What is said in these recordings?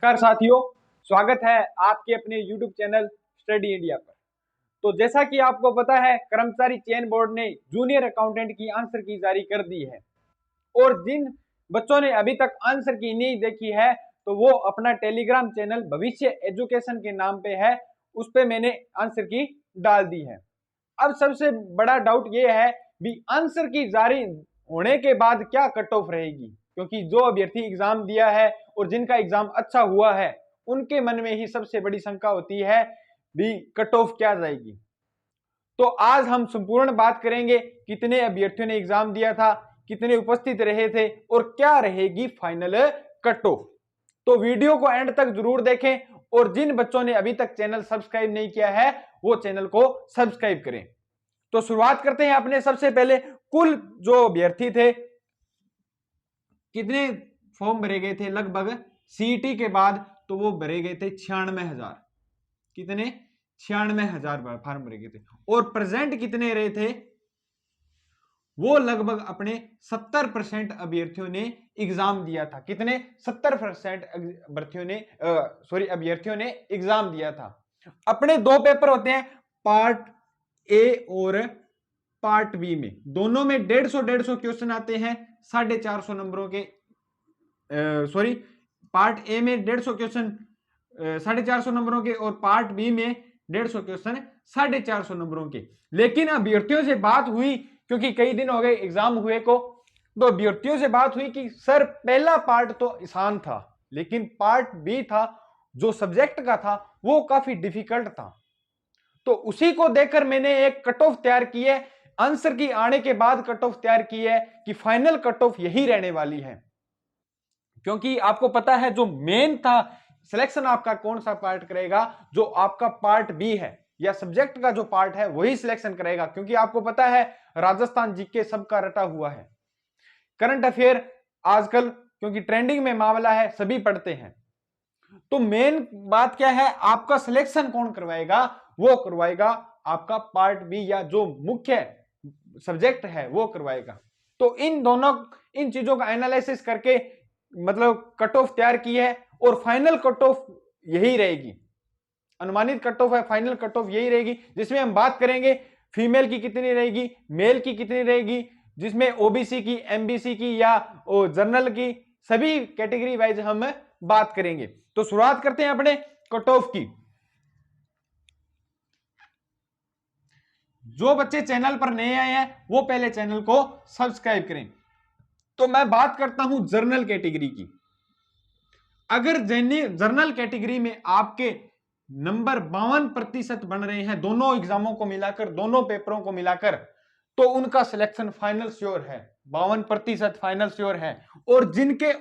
नमस्कार साथियों, स्वागत है आपके अपने YouTube चैनल स्टडी इंडिया पर। तो जैसा कि आपको पता है, कर्मचारी चयन बोर्ड ने जूनियर अकाउंटेंट की आंसर की जारी कर दी है और जिन बच्चों ने अभी तक आंसर की नहीं देखी है तो वो अपना टेलीग्राम चैनल भविष्य एजुकेशन के नाम पे है, उस पे मैंने आंसर की डाल दी है। अब सबसे बड़ा डाउट ये है भी आंसर की जारी होने के बाद क्या कट ऑफ रहेगी, क्योंकि जो अभ्यर्थी एग्जाम दिया है और जिनका एग्जाम अच्छा हुआ है उनके मन में ही सबसे बड़ी शंका होती है भी कट ऑफ क्या जाएगी। तो आज हम संपूर्ण बात करेंगे कितने अभ्यर्थियों ने एग्जाम दिया था, कितने उपस्थित रहे थे और क्या रहेगी फाइनल कट ऑफ। तो वीडियो को एंड तक जरूर देखें और जिन बच्चों ने अभी तक चैनल सब्सक्राइब नहीं किया है वो चैनल को सब्सक्राइब करें। तो शुरुआत करते हैं अपने सबसे पहले कुल जो अभ्यर्थी थे, कितने फॉर्म भरे गए थे लगभग सीईटी के बाद, तो वो भरे गए थे 96,000। कितने? 96,000 फॉर्म भरे गए थे और प्रेजेंट कितने रहे थे? वो लगभग अपने 70% अभ्यर्थियों ने एग्जाम दिया था। कितने? 70% अभ्यर्थियों ने एग्जाम दिया था। अपने दो पेपर होते हैं, पार्ट ए और पार्ट बी में, दोनों में 150 क्वेश्चन आते हैं 450 नंबरों के। पार्ट ए में 150 क्वेश्चन 450 नंबरों के और पार्ट बी में 150 क्वेश्चन 450 नंबरों के। लेकिन अभ्यर्थियों से बात हुई, क्योंकि कई दिन हो गए एग्जाम हुए को, तो अभ्यर्थियों से बात हुई कि सर पहला पार्ट तो आसान था लेकिन पार्ट बी था जो सब्जेक्ट का था वो काफी डिफिकल्ट था। तो उसी को देखकर मैंने एक कट ऑफ तैयार की है, आंसर की आने के बाद कट ऑफ तैयार की है कि फाइनल कट ऑफ यही रहने वाली है। क्योंकि आपको पता है जो मेन था सिलेक्शन आपका कौन सा पार्ट करेगा, जो आपका पार्ट बी है या सब्जेक्ट का जो पार्ट है वही सिलेक्शन करेगा। क्योंकि आपको पता है राजस्थान जीके सबका रटा हुआ है, करंट अफेयर आजकल क्योंकि ट्रेंडिंग में मामला है, सभी पढ़ते हैं। तो मेन बात क्या है, आपका सिलेक्शन कौन करवाएगा? वो करवाएगा आपका पार्ट बी या जो मुख्य सब्जेक्ट है वो करवाएगा। तो इन चीजों का एनालिसिस करके मतलब कट ऑफ तैयार की है और फाइनल कट ऑफ यही रहेगी। अनुमानित कट ऑफ है, फाइनल कट ऑफ यही रहेगी, जिसमें हम बात करेंगे फीमेल की कितनी रहेगी, मेल की कितनी रहेगी, जिसमें ओबीसी की, एमबीसी की या जनरल की, सभी कैटेगरी वाइज हम बात करेंगे। तो शुरुआत करते हैं अपने कट ऑफ की। जो बच्चे चैनल पर नए आए हैं वो पहले चैनल को सब्सक्राइब करें। तो मैं बात करता हूं जर्नल कैटेगरी की। अगर जर्नल कैटेगरी में आपके नंबर 52% बन रहे हैं दोनों एग्जामों को मिलाकर, दोनों पेपरों को मिलाकर, तो उनका सिलेक्शन फाइनल श्योर है, 52% फाइनल श्योर है। और जिनके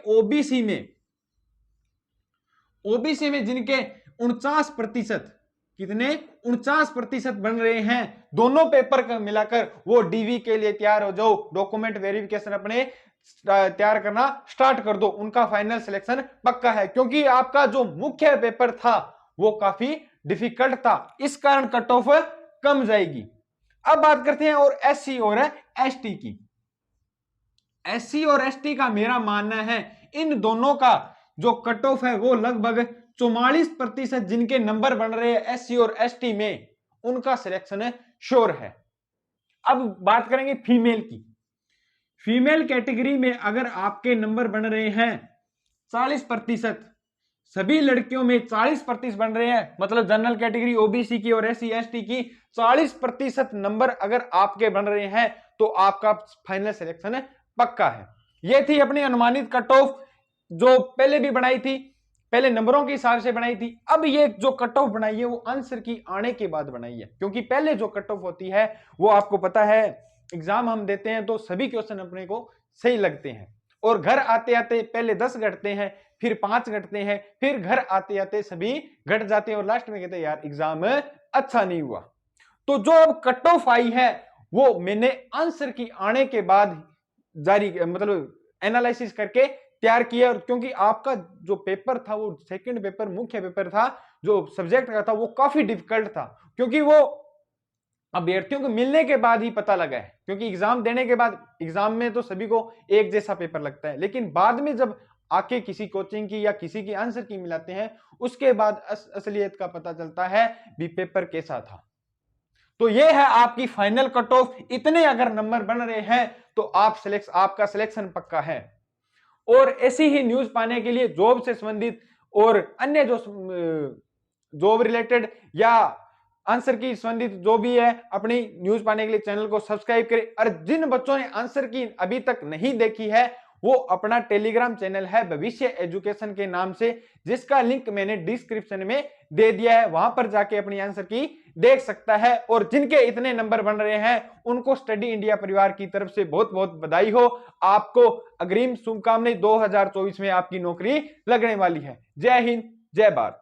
ओबीसी में जिनके 49%, कितने? 49% बन रहे हैं दोनों पेपर का मिलाकर, वो डीवी के लिए तैयार हो जाओ, डॉक्यूमेंट वेरिफिकेशन अपने तैयार करना स्टार्ट कर दो, उनका फाइनल सिलेक्शन पक्का है। क्योंकि आपका जो मुख्य पेपर था वो काफी डिफिकल्ट था, इस कारण कट ऑफ कम जाएगी। अब बात करते हैं और एससी और एसटी की। एससी और एसटी का मेरा मानना है इन दोनों का जो कट ऑफ है वो लगभग 44% जिनके नंबर बन रहे हैं एससी और एसटी में, उनका सिलेक्शन श्योर है। अब बात करेंगे फीमेल की। फीमेल कैटेगरी में अगर आपके नंबर बन रहे हैं 40%, सभी लड़कियों में 40% बन रहे हैं, मतलब जनरल कैटेगरी, ओबीसी की और एससी एसटी की 40% नंबर अगर आपके बन रहे हैं तो आपका फाइनल सिलेक्शन पक्का है। यह थी अपनी अनुमानित कट ऑफ जो पहले भी बनाई थी, पहले नंबरों के हिसाब से बनाई थी। अब ये जो कट ऑफ बनाई है वो आंसर की आने के बाद बनाई है, क्योंकि पहले जो कट ऑफ होती है वो आपको पता है एग्जाम हम देते हैं तो सभी क्वेश्चन अपने को सही लगते हैं और घर आते आते पहले 10 घटते हैं, फिर 5 घटते हैं, फिर घर आते आते सभी घट जाते हैं और लास्ट में कहते हैं यार एग्जाम अच्छा नहीं हुआ। तो जो अब कट ऑफ आई है वो मैंने आंसर की आने के बाद जारी मतलब एनालिसिस करके तैयार किया। और क्योंकि आपका जो पेपर था वो सेकंड पेपर, मुख्य पेपर था जो सब्जेक्ट का था, वो काफी डिफिकल्ट था, क्योंकि वो अभ्यर्थियों को मिलने के बाद ही पता लगा है। क्योंकि एग्जाम देने के बाद, एग्जाम में तो सभी को एक जैसा पेपर लगता है, लेकिन बाद में जब आके किसी कोचिंग की या किसी की आंसर की मिलाते हैं, उसके बाद असलियत का पता चलता है भी पेपर कैसा था। तो ये है आपकी फाइनल कट ऑफ। इतने अगर नंबर बन रहे हैं तो आपका सिलेक्शन पक्का है। और ऐसी ही न्यूज पाने के लिए जॉब से संबंधित और अन्य जो जॉब रिलेटेड या आंसर की संबंधित जो भी है, अपनी न्यूज पाने के लिए चैनल को सब्सक्राइब करें। और जिन बच्चों ने आंसर की अभी तक नहीं देखी है, वो अपना टेलीग्राम चैनल है भविष्य एजुकेशन के नाम से, जिसका लिंक मैंने डिस्क्रिप्शन में दे दिया है, वहां पर जाके अपनी आंसर की देख सकता है। और जिनके इतने नंबर बन रहे हैं उनको स्टडी इंडिया परिवार की तरफ से बहुत बहुत बधाई हो। आपको अग्रिम शुभकामनाएं, 2024 में आपकी नौकरी लगने वाली है। जय हिंद, जय भारत।